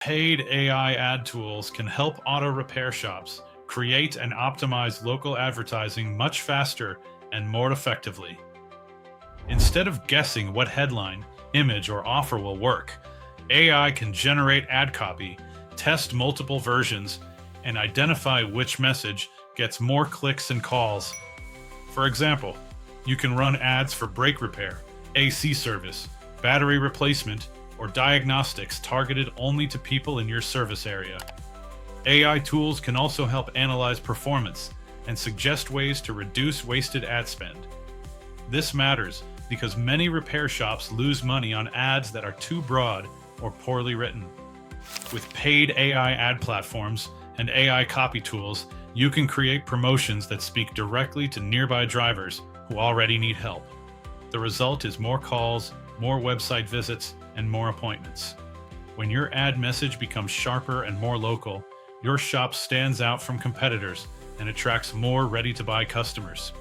Paid AI ad tools can help auto repair shops create and optimize local advertising much faster and more effectively. Instead of guessing what headline, image, or offer will work, AI can generate ad copy, test multiple versions, and identify which message gets more clicks and calls. For example, you can run ads for brake repair, AC service, battery replacement, or diagnostics targeted only to people in your service area. AI tools can also help analyze performance and suggest ways to reduce wasted ad spend. This matters because many repair shops lose money on ads that are too broad or poorly written. With paid AI ad platforms and AI copy tools, you can create promotions that speak directly to nearby drivers who already need help. The result is more calls, more website visits, and more appointments. When your ad message becomes sharper and more local, your shop stands out from competitors and attracts more ready-to-buy customers.